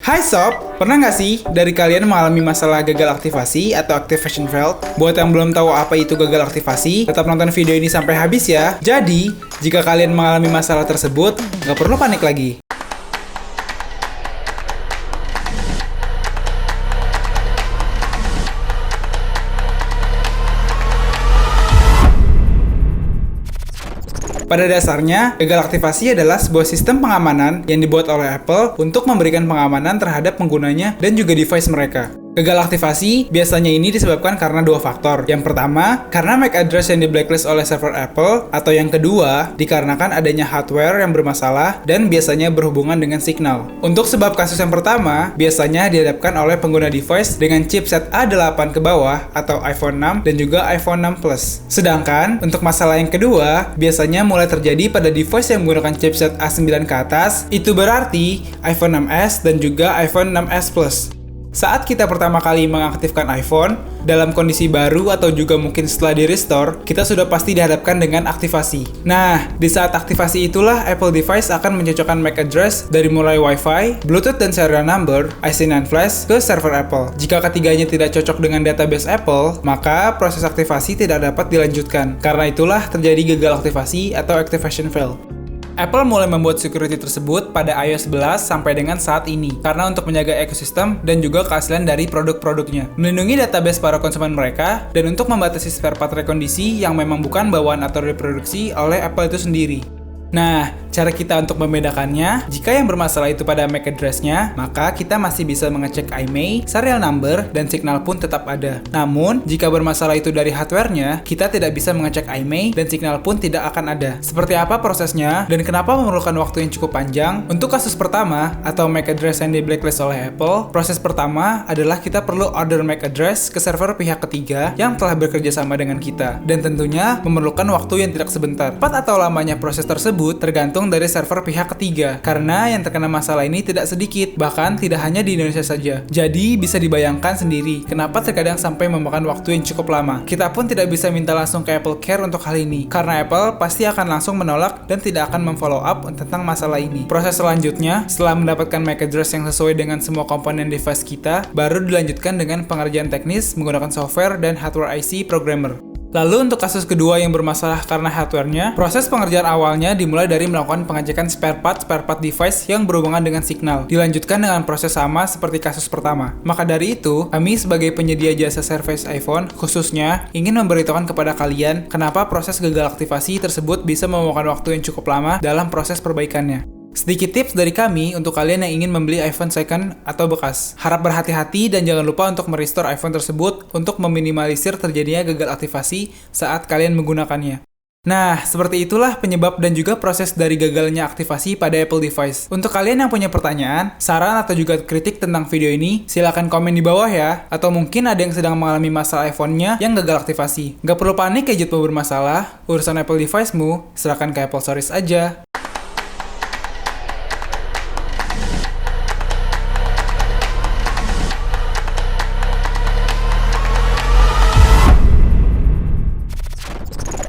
Hai Sob, pernah nggak sih dari kalian mengalami masalah gagal aktivasi atau activation failed? Buat yang belum tahu apa itu gagal aktivasi, tetap nonton video ini sampai habis ya. Jadi, jika kalian mengalami masalah tersebut, nggak perlu panik lagi. Pada dasarnya, gagal aktivasi adalah sebuah sistem pengamanan yang dibuat oleh Apple untuk memberikan pengamanan terhadap penggunanya dan juga device mereka. Gagal aktivasi biasanya ini disebabkan karena dua faktor. Yang pertama, karena MAC address yang di blacklist oleh server Apple, atau yang kedua, dikarenakan adanya hardware yang bermasalah dan biasanya berhubungan dengan signal. Untuk sebab kasus yang pertama, biasanya dihadapkan oleh pengguna device dengan chipset A8 ke bawah atau iPhone 6 dan juga iPhone 6 Plus. Sedangkan, untuk masalah yang kedua, biasanya mulai terjadi pada device yang menggunakan chipset A9 ke atas, itu berarti iPhone 6s dan juga iPhone 6s Plus. Saat kita pertama kali mengaktifkan iPhone, dalam kondisi baru atau juga mungkin setelah di-restore, kita sudah pasti dihadapkan dengan aktivasi. Nah, di saat aktivasi itulah Apple device akan mencocokkan MAC address dari mulai Wi-Fi, Bluetooth dan serial number, IC9 flash ke server Apple. Jika ketiganya tidak cocok dengan database Apple, maka proses aktivasi tidak dapat dilanjutkan. Karena itulah terjadi gagal aktivasi atau activation fail. Apple mulai membuat security tersebut pada iOS 11 sampai dengan saat ini, karena untuk menjaga ekosistem dan juga keaslian dari produk-produknya, melindungi database para konsumen mereka, dan untuk membatasi spare part rekondisi yang memang bukan bawaan atau diproduksi oleh Apple itu sendiri. Nah, cara kita untuk membedakannya, jika yang bermasalah itu pada MAC address-nya, maka kita masih bisa mengecek IMEI, serial number, dan signal pun tetap ada. Namun, jika bermasalah itu dari hardware-nya, kita tidak bisa mengecek IMEI dan signal pun tidak akan ada. Seperti apa prosesnya, dan kenapa memerlukan waktu yang cukup panjang? Untuk kasus pertama, atau MAC address yang di blacklist oleh Apple, proses pertama adalah kita perlu order MAC address ke server pihak ketiga yang telah bekerja sama dengan kita. Dan tentunya memerlukan waktu yang tidak sebentar. Cepat atau lamanya proses tersebut tergantung dari server pihak ketiga, karena yang terkena masalah ini tidak sedikit, bahkan tidak hanya di Indonesia saja. Jadi bisa dibayangkan sendiri kenapa terkadang sampai memakan waktu yang cukup lama. Kita pun tidak bisa minta langsung ke Apple Care untuk hal ini, karena Apple pasti akan langsung menolak dan tidak akan memfollow up tentang masalah ini. Proses selanjutnya, setelah mendapatkan MAC address yang sesuai dengan semua komponen device kita, baru dilanjutkan dengan pengerjaan teknis menggunakan software dan hardware IC programmer. Lalu untuk kasus kedua yang bermasalah karena hardware-nya, proses pengerjaan awalnya dimulai dari melakukan pengecekan spare part device yang berhubungan dengan signal. Dilanjutkan dengan proses sama seperti kasus pertama. Maka dari itu, kami sebagai penyedia jasa service iPhone, khususnya ingin memberitahukan kepada kalian kenapa proses gagal aktivasi tersebut bisa memakan waktu yang cukup lama dalam proses perbaikannya. Sedikit tips dari kami untuk kalian yang ingin membeli iPhone second atau bekas. Harap berhati-hati dan jangan lupa untuk merestore iPhone tersebut untuk meminimalisir terjadinya gagal aktivasi saat kalian menggunakannya. Nah, seperti itulah penyebab dan juga proses dari gagalnya aktivasi pada Apple device. Untuk kalian yang punya pertanyaan, saran atau juga kritik tentang video ini, silahkan komen di bawah ya. Atau mungkin ada yang sedang mengalami masalah iPhone-nya yang gagal aktivasi. Gak perlu panik gadgetmu bermasalah, urusan Apple device-mu, serahkan ke Apple Stories aja.